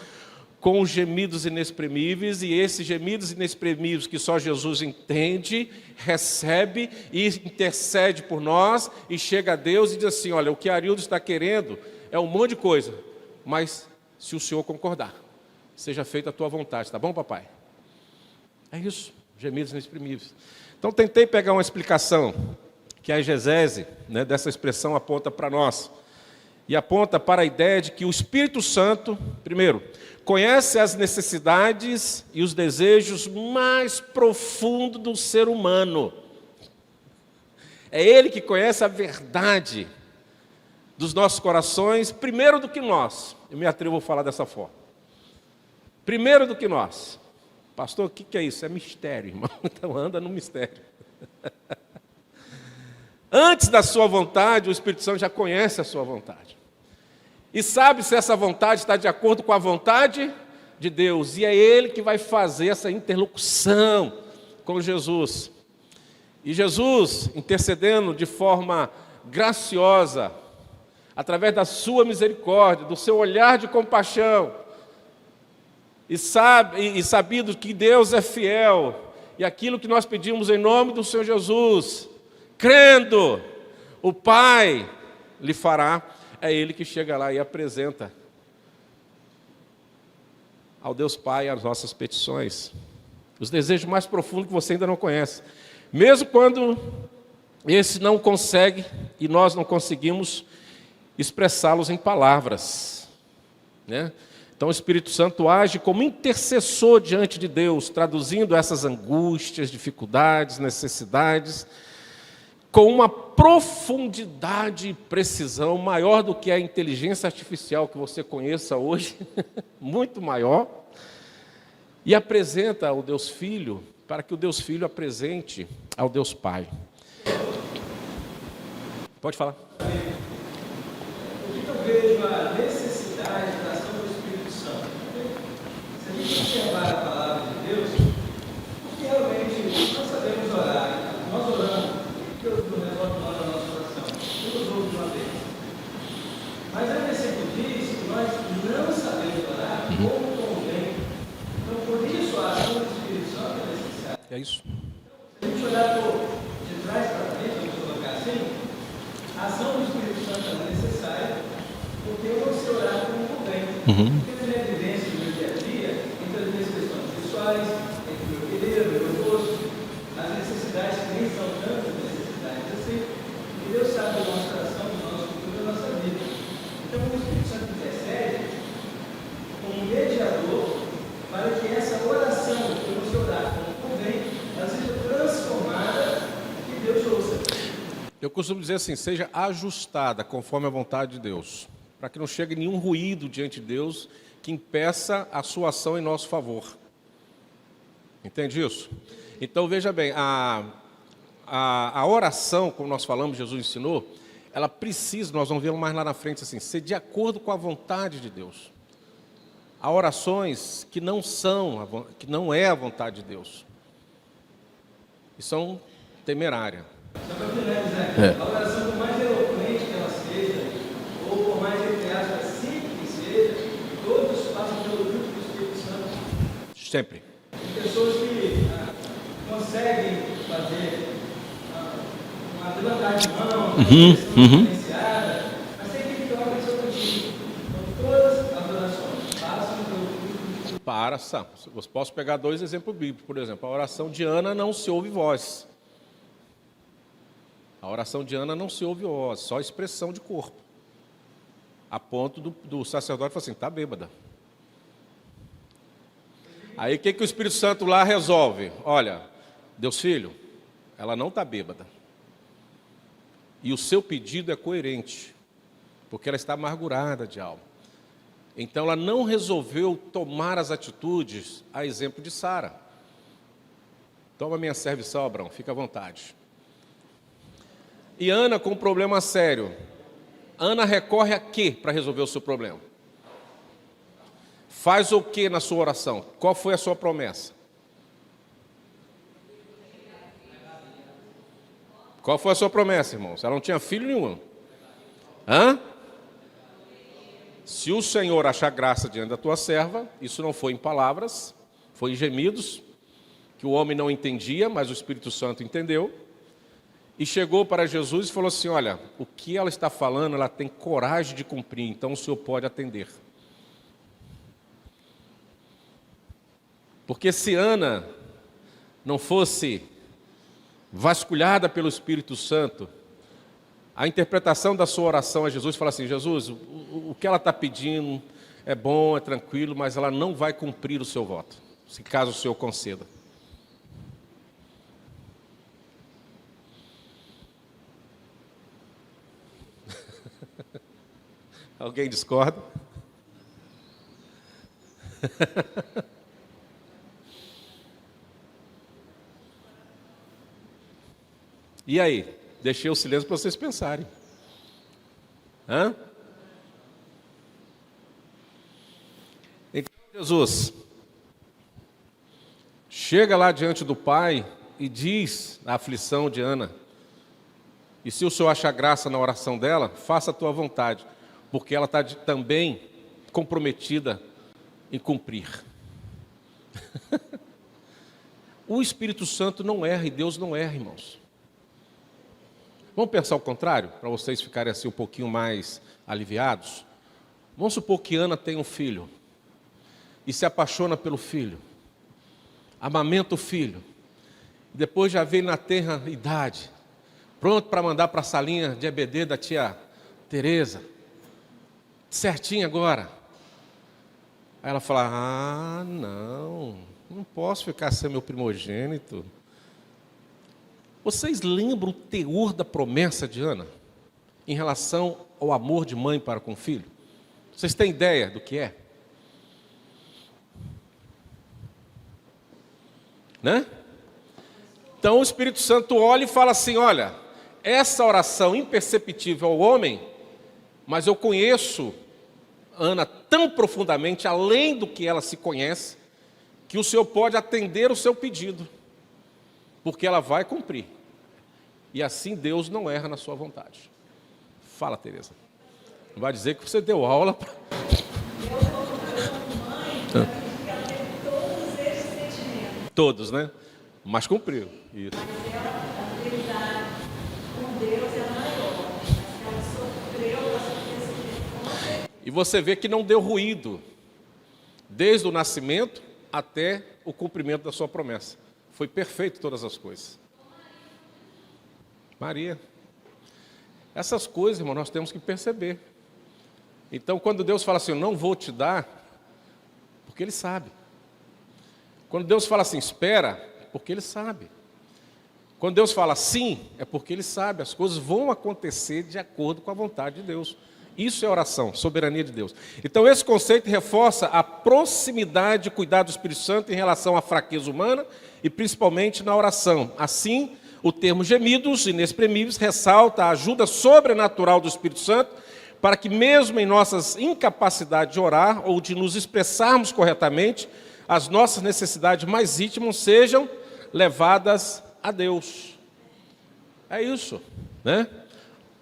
com gemidos inexprimíveis, e esses gemidos inexprimíveis que só Jesus entende, recebe e intercede por nós, e chega a Deus e diz assim: olha, o que Arildo está querendo é um monte de coisa, mas se o Senhor concordar, seja feita a tua vontade, tá bom, papai? É isso, gemidos inexprimíveis. Então tentei pegar uma explicação que a exegese, né, dessa expressão aponta para nós, e aponta para a ideia de que o Espírito Santo, primeiro, conhece as necessidades e os desejos mais profundos do ser humano. É Ele que conhece a verdade dos nossos corações, primeiro do que nós. Eu me atrevo a falar dessa forma. Primeiro do que nós. Pastor, o que é isso? É mistério, irmão. Então anda no mistério. Antes da sua vontade, o Espírito Santo já conhece a sua vontade. E sabe se essa vontade está de acordo com a vontade de Deus. E é Ele que vai fazer essa interlocução com Jesus. E Jesus, intercedendo de forma graciosa, através da sua misericórdia, do seu olhar de compaixão, e sabido que Deus é fiel, e aquilo que nós pedimos em nome do Senhor Jesus, crendo, o Pai lhe fará. É Ele que chega lá e apresenta ao Deus Pai as nossas petições, os desejos mais profundos que você ainda não conhece, mesmo quando esse não consegue e nós não conseguimos expressá-los em palavras, né? Então o Espírito Santo age como intercessor diante de Deus, traduzindo essas angústias, dificuldades, necessidades, com uma profundidade e precisão maior do que a inteligência artificial que você conheça hoje, muito maior, e apresenta ao Deus Filho, para que o Deus Filho apresente ao Deus Pai. Pode falar. O que eu vejo a necessidade da ação do Espírito Santo? Se a gente observar a palavra de Deus, porque realmente nós sabemos orar, nós oramos, Deus nos resolve na nossa oração, Deus ouve de uma vez. Mas a versículo diz que nós não sabemos orar como convém. Então, por isso, a ação do Espírito Santo é necessária. É isso. Se a gente olhar de trás para frente, vamos colocar assim, a ação do Espírito Santo é necessária, porque eu não sei orar como convém. Porque na minha vivência, no meu dia a dia, entre as minhas questões pessoais, entre o meu querer, o meu gosto, as necessidades que nem são tantas necessidades assim, e Deus sabe do nosso coração, do nosso futuro, da nossa vida. Então, o Espírito Santo intercede como um mediador para que essa oração que eu não sei orar como convém, ela seja transformada e que Deus ouça. Eu costumo dizer assim, seja ajustada conforme a vontade de Deus, para que não chegue nenhum ruído diante de Deus que impeça a sua ação em nosso favor. Entende isso? Então veja bem, a oração, como nós falamos, Jesus ensinou, ela precisa, nós vamos ver mais lá na frente assim, ser de acordo com a vontade de Deus. Há orações que não é a vontade de Deus, e são temerárias. Só para finalizar, a oração, por mais eloquente que ela seja, ou por mais, entre aspas, simples que seja, todos passam pelo fruto do Espírito Santo. Sempre. Tem pessoas que conseguem fazer uma levantada de mão, uma questão diferenciada, mas tem que ficar uma pessoa contigo. Então, todas as orações passam pelo fruto do Espírito. Eu posso pegar dois exemplos bíblicos, por exemplo, a oração de Ana não se ouve voz. A oração de Ana não se ouve voz, só expressão de corpo. A ponto do sacerdote falar assim, está bêbada. Aí o que o Espírito Santo lá resolve? Olha, Deus Filho, ela não está bêbada. E o seu pedido é coerente, porque ela está amargurada de alma. Então ela não resolveu tomar as atitudes a exemplo de Sara. Toma minha serviçal, Abraão, fica à vontade. E Ana com um problema sério. Ana recorre a quê para resolver o seu problema? faz o que na sua oração? Qual foi a sua promessa? Qual foi a sua promessa, irmãos? Ela não tinha filho nenhum. Se o Senhor achar graça diante da tua serva, isso não foi em palavras, foi em gemidos, que o homem não entendia, mas o Espírito Santo entendeu. E chegou para Jesus e falou assim: olha, o que ela está falando, ela tem coragem de cumprir, então o Senhor pode atender. Porque se Ana não fosse vasculhada pelo Espírito Santo, a interpretação da sua oração a Jesus fala assim: Jesus, o que ela está pedindo é bom, é tranquilo, mas ela não vai cumprir o seu voto, se caso o Senhor conceda. Alguém discorda? E aí? Deixei o silêncio para vocês pensarem. Então Jesus chega lá diante do Pai e diz a aflição de Ana: e se o Senhor achar graça na oração dela, faça a tua vontade, porque ela está também comprometida em cumprir. O Espírito Santo não erra e Deus não erra, irmãos. Vamos pensar o contrário, para vocês ficarem assim um pouquinho mais aliviados? Vamos supor que Ana tem um filho e se apaixona pelo filho, amamenta o filho, e depois já vem na tenra idade, pronto para mandar para a salinha de EBD da tia Tereza, certinho agora. Aí ela fala: não posso ficar sem meu primogênito. Vocês lembram o teor da promessa de Ana em relação ao amor de mãe para com o filho? Vocês têm ideia do que é? Né? Então o Espírito Santo olha e fala assim: olha, essa oração imperceptível ao homem, mas eu conheço Ana tão profundamente, além do que ela se conhece, que o Senhor pode atender o seu pedido, porque ela vai cumprir. E assim Deus não erra na sua vontade. Fala, Tereza. Não vai dizer que você deu aula para... Todos, né? Mas cumpriu. Isso. Mas ela, a fidelidade com Deus é maior. Mas ela sofreu, ela sofreu. E você vê que não deu ruído, desde o nascimento até o cumprimento da sua promessa. Foi perfeito todas as coisas. Maria. Essas coisas, irmão, nós temos que perceber. Então, quando Deus fala assim: eu não vou te dar, porque Ele sabe. Quando Deus fala assim: espera, porque Ele sabe. Quando Deus fala sim, é porque Ele sabe. As coisas vão acontecer de acordo com a vontade de Deus. Isso é oração, soberania de Deus. Então esse conceito reforça a proximidade e cuidado do Espírito Santo em relação à fraqueza humana e principalmente na oração. Assim, o termo gemidos inexprimíveis ressalta a ajuda sobrenatural do Espírito Santo para que mesmo em nossas incapacidades de orar ou de nos expressarmos corretamente, as nossas necessidades mais íntimas sejam levadas a Deus. É isso, né?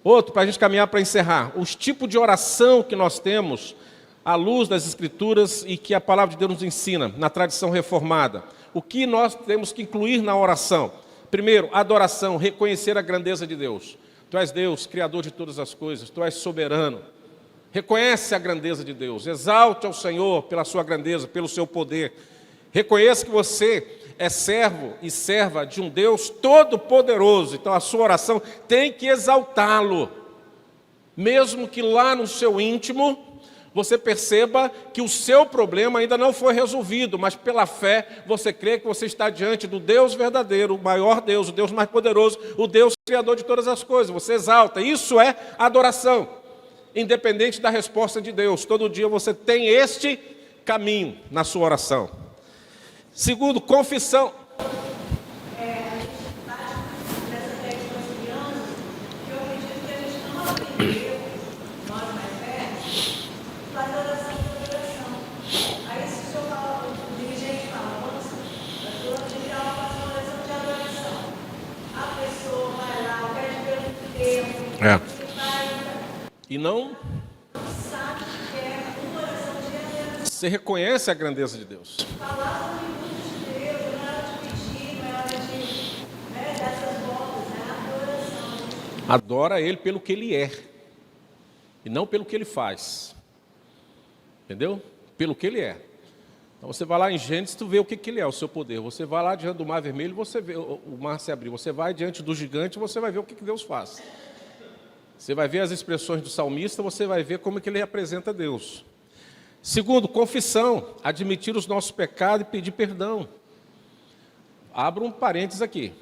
Outro, para a gente caminhar para encerrar, os tipos de oração que nós temos à luz das Escrituras e que a palavra de Deus nos ensina na tradição reformada. O que nós temos que incluir na oração? Primeiro, adoração, reconhecer a grandeza de Deus. Tu és Deus, Criador de todas as coisas, Tu és soberano. Reconhece a grandeza de Deus, exalte ao Senhor pela sua grandeza, pelo seu poder. Reconheça que você é servo e serva de um Deus todo-poderoso. Então a sua oração tem que exaltá-lo. Mesmo que lá no seu íntimo você perceba que o seu problema ainda não foi resolvido, mas pela fé você crê que você está diante do Deus verdadeiro, o maior Deus, o Deus mais poderoso, o Deus criador de todas as coisas. Você exalta. Isso é adoração. Independente da resposta de Deus, todo dia você tem este caminho na sua oração. Segundo, confissão. A gente bate nessa técnica das crianças, que eu acredito que a gente não aprendeu, nós mais velhos, fazer oração por oração. Aí É. E não... sabe que é uma oração diária. Você reconhece a grandeza de Deus. Falar sobre muito de Deus, não é hora de pedir, não é hora de dar essas voltas, é a adoração. Adora Ele pelo que Ele é. E não pelo que Ele faz. Entendeu? Pelo que Ele é. Então você vai lá em Gênesis, tu vê o que Ele é, o seu poder. Você vai lá diante do mar vermelho, você vê o mar se abrir. Você vai diante do gigante, você vai ver o que Deus faz. Você vai ver as expressões do salmista, você vai ver como é que ele representa Deus. Segundo, confissão, admitir os nossos pecados e pedir perdão. Abro um parênteses aqui.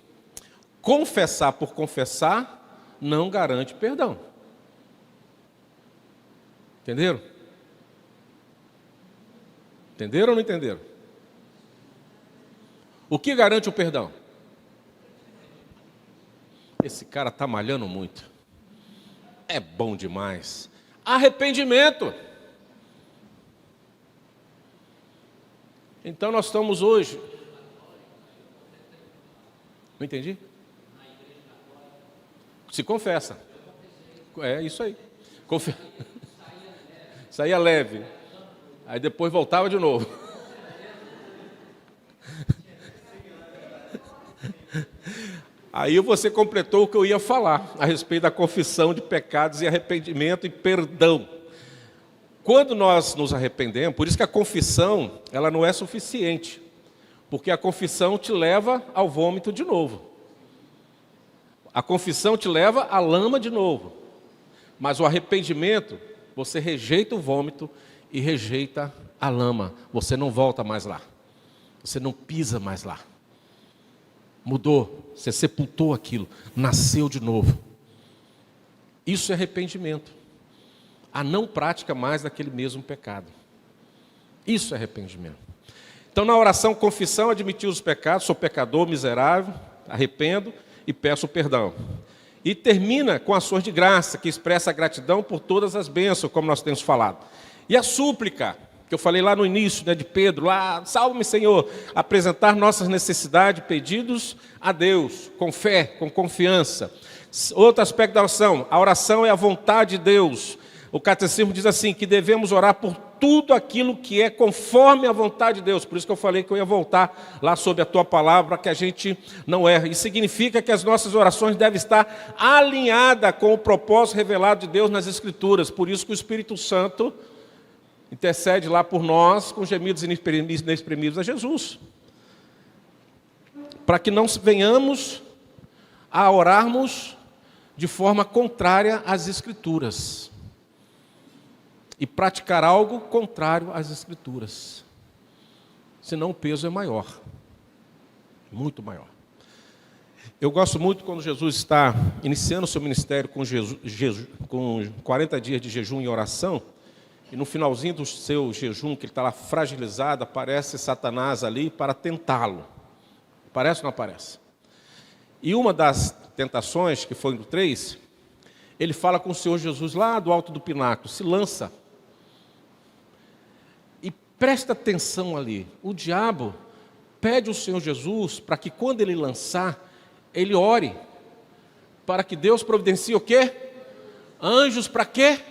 Confessar por confessar não garante perdão. Entenderam? Entenderam ou não entenderam? O que garante o perdão? Esse cara está malhando muito. É bom demais. Arrependimento. Então nós estamos hoje... Não entendi? Se confessa. É isso aí. Saía leve. Aí depois voltava de novo. Aí você completou o que eu ia falar a respeito da confissão de pecados e arrependimento e perdão. Quando nós nos arrependemos, por isso que a confissão, ela não é suficiente, porque a confissão te leva ao vômito de novo. A confissão te leva à lama de novo. Mas o arrependimento, você rejeita o vômito e rejeita a lama. Você não volta mais lá. Você não pisa mais lá. Mudou, você sepultou aquilo, nasceu de novo. Isso é arrependimento. A não prática mais daquele mesmo pecado. Isso é arrependimento. Então, na oração, confissão, admitir os pecados, sou pecador, miserável, arrependo e peço perdão. E termina com ações de graça, que expressa a gratidão por todas as bênçãos, como nós temos falado. E a súplica, que eu falei lá no início, de Pedro, lá, salve-me, Senhor, apresentar nossas necessidades, pedidos a Deus, com fé, com confiança. Outro aspecto da oração, a oração é a vontade de Deus. O catecismo diz assim, que devemos orar por tudo aquilo que é conforme a vontade de Deus. Por isso que eu falei que eu ia voltar lá sobre a tua palavra, que a gente não erra. Isso significa que as nossas orações devem estar alinhadas com o propósito revelado de Deus nas Escrituras. Por isso que o Espírito Santo intercede lá por nós, com gemidos inexprimíveis a Jesus. Para que não venhamos a orarmos de forma contrária às Escrituras. E praticar algo contrário às Escrituras. Senão o peso é maior. Muito maior. Eu gosto muito quando Jesus está iniciando o seu ministério com 40 dias de jejum e oração. E no finalzinho do seu jejum, que ele está lá fragilizado, aparece Satanás ali para tentá-lo. Aparece ou não aparece? E uma das tentações, que foi no 3, ele fala com o Senhor Jesus lá do alto do pináculo, se lança. E presta atenção ali, o diabo pede ao Senhor Jesus para que quando ele lançar, ele ore, para que Deus providencie o quê? Anjos para quê?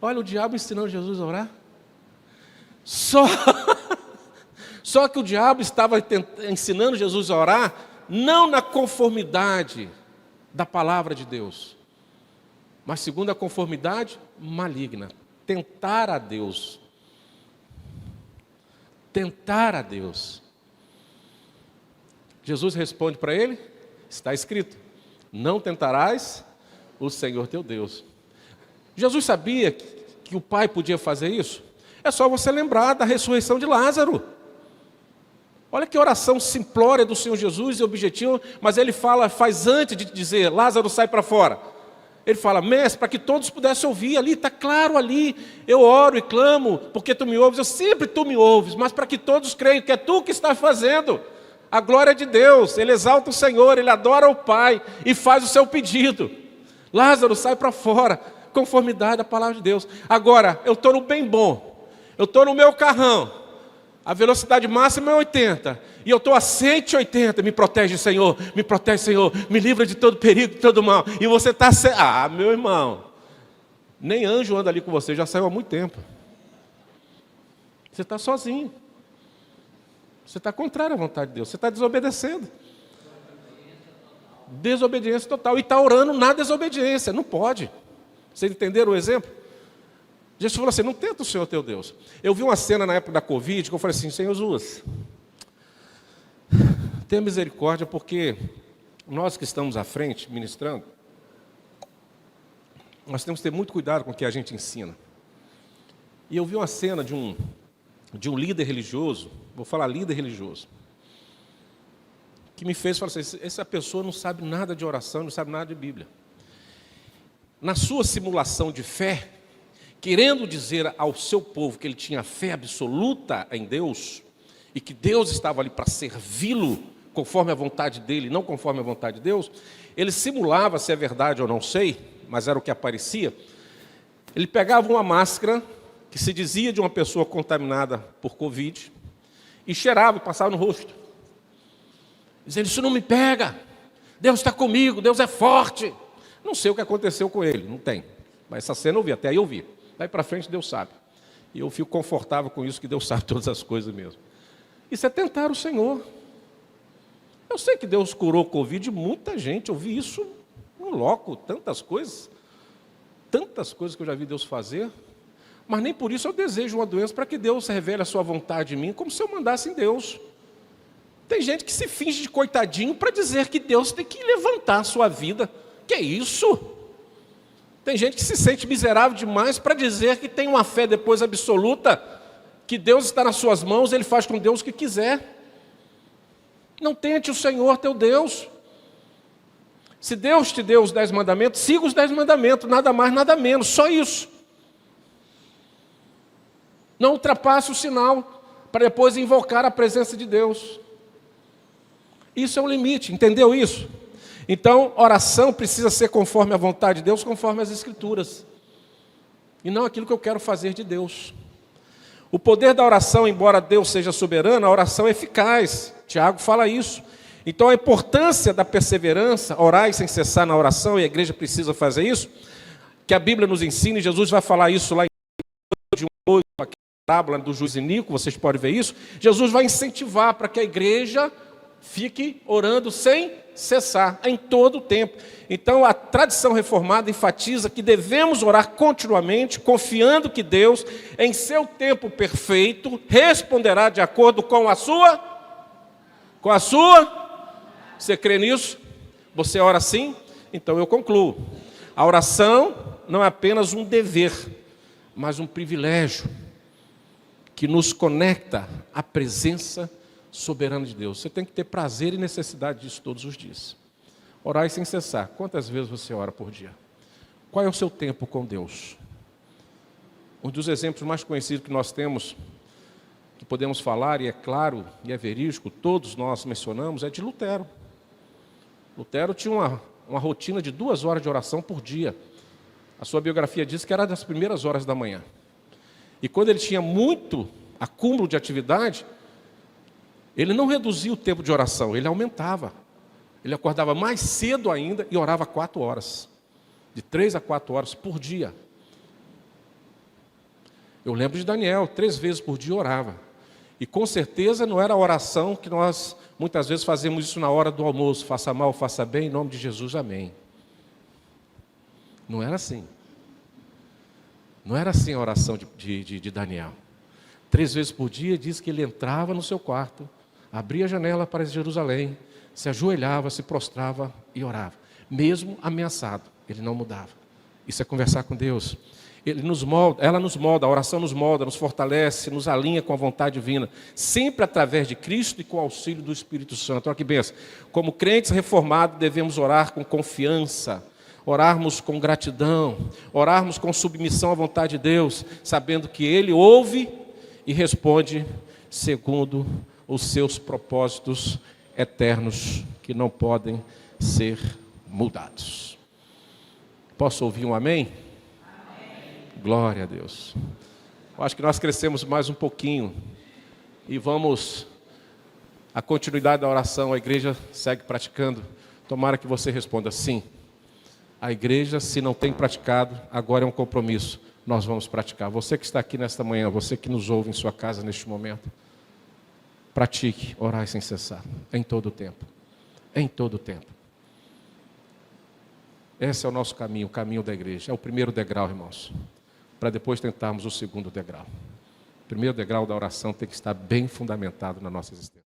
Olha o diabo ensinando Jesus a orar. Só que o diabo estava ensinando Jesus a orar, não na conformidade da palavra de Deus, mas segundo a conformidade maligna. Tentar a Deus. Tentar a Deus. Jesus responde para ele, está escrito, não tentarás o Senhor teu Deus. Jesus sabia que o Pai podia fazer isso? É só você lembrar da ressurreição de Lázaro. Olha que oração simplória do Senhor Jesus e objetivo, mas ele faz antes de dizer, Lázaro sai para fora. Ele fala, mestre, para que todos pudessem ouvir ali, está claro ali, eu oro e clamo, porque tu me ouves, eu sempre tu me ouves, mas para que todos creiam que é tu que está fazendo. A glória de Deus, ele exalta o Senhor, ele adora o Pai e faz o seu pedido. Lázaro sai para fora, conformidade à palavra de Deus. Agora, eu estou no bem bom, eu estou no meu carrão, A velocidade máxima é 80. E eu estou a 180. Me protege, Senhor. Me protege, Senhor. Me livra de todo perigo, de todo mal. E você está... Ah, meu irmão. Nem anjo anda ali com você. Já saiu há muito tempo. Você está sozinho. Você está contrário à vontade de Deus. Você está desobedecendo. Desobediência total. E está orando na desobediência. Não pode. Vocês entenderam o exemplo? Jesus falou assim, não tenta o Senhor teu Deus. Eu vi uma cena na época da Covid, que eu falei assim, Senhor Jesus, tenha misericórdia, porque nós que estamos à frente, ministrando, nós temos que ter muito cuidado com o que a gente ensina. E eu vi uma cena de um líder religioso, vou falar líder religioso, que me fez falar assim, essa pessoa não sabe nada de oração, não sabe nada de Bíblia. Na sua simulação de fé, querendo dizer ao seu povo que ele tinha fé absoluta em Deus, e que Deus estava ali para servi-lo conforme a vontade dele, não conforme a vontade de Deus, ele simulava, se é verdade ou não sei, mas era o que aparecia, ele pegava uma máscara, que se dizia de uma pessoa contaminada por Covid, e cheirava e passava no rosto, dizendo, isso não me pega, Deus está comigo, Deus é forte. Não sei o que aconteceu com ele, não tem, mas essa cena eu vi, até aí eu vi. Daí para frente Deus sabe. E eu fico confortável com isso, que Deus sabe todas as coisas mesmo. Isso é tentar o Senhor. Eu sei que Deus curou o Covid de muita gente. Eu vi isso no loco, tantas coisas que eu já vi Deus fazer. Mas nem por isso eu desejo uma doença para que Deus revele a sua vontade em mim, como se eu mandasse em Deus. Tem gente que se finge de coitadinho para dizer que Deus tem que levantar a sua vida. Que é isso? Tem gente que se sente miserável demais para dizer que tem uma fé depois absoluta, que Deus está nas suas mãos, Ele faz com Deus o que quiser. Não tente o Senhor teu Deus. Se Deus te deu os 10 mandamentos, siga os 10 mandamentos, nada mais, nada menos, só isso. Não ultrapasse o sinal, para depois invocar a presença de Deus. Isso é um limite, entendeu isso? Então, oração precisa ser conforme a vontade de Deus, conforme as Escrituras. E não aquilo que eu quero fazer de Deus. O poder da oração, embora Deus seja soberano, a oração é eficaz. Tiago fala isso. Então, a importância da perseverança, orar sem cessar na oração, e a igreja precisa fazer isso, que a Bíblia nos ensina, e Jesus vai falar isso lá em de 8, a parábola do juiz iníquo, vocês podem ver isso. Jesus vai incentivar para que a igreja fique orando sem cessar, em todo o tempo. Então, a tradição reformada enfatiza que devemos orar continuamente, confiando que Deus, em seu tempo perfeito, responderá de acordo com a sua... Você crê nisso? Você ora assim? Então eu concluo. A oração não é apenas um dever, mas um privilégio que nos conecta à presença soberana de Deus. Você tem que ter prazer e necessidade disso todos os dias. Orar sem cessar. Quantas vezes você ora por dia? Qual é o seu tempo com Deus? Um dos exemplos mais conhecidos que nós temos, que podemos falar, e é claro, e é verídico, todos nós mencionamos, é de Lutero. Lutero tinha uma rotina de 2 horas de oração por dia. A sua biografia diz que era das primeiras horas da manhã. E quando ele tinha muito acúmulo de atividade, ele não reduzia o tempo de oração, ele aumentava. Ele acordava mais cedo ainda e orava 4 horas. De 3 a 4 horas por dia. Eu lembro de Daniel, 3 vezes por dia orava. E com certeza não era a oração que nós muitas vezes fazemos isso na hora do almoço. Faça mal, faça bem, em nome de Jesus, amém. Não era assim. Não era assim a oração de Daniel. 3 vezes por dia diz que ele entrava no seu quarto, abria a janela para Jerusalém, se ajoelhava, se prostrava e orava. Mesmo ameaçado, ele não mudava. Isso é conversar com Deus. Ele nos molda, ela nos molda, a oração nos molda, nos fortalece, nos alinha com a vontade divina, sempre através de Cristo e com o auxílio do Espírito Santo. Olha que bênção. Como crentes reformados, devemos orar com confiança, orarmos com gratidão, orarmos com submissão à vontade de Deus, sabendo que Ele ouve e responde segundo os seus propósitos eternos, que não podem ser mudados. Posso ouvir um amém? Amém. Glória a Deus. Eu acho que nós crescemos mais um pouquinho E vamos, a continuidade da oração, a igreja segue praticando. Tomara que você responda sim. A igreja, se não tem praticado, agora é um compromisso. Nós vamos praticar. Você que está aqui nesta manhã, você que nos ouve em sua casa neste momento, pratique orar sem cessar, em todo o tempo. Em todo o tempo. Esse é o nosso caminho, o caminho da igreja. É o primeiro degrau, irmãos, para depois tentarmos o segundo degrau. O primeiro degrau da oração tem que estar bem fundamentado na nossa existência.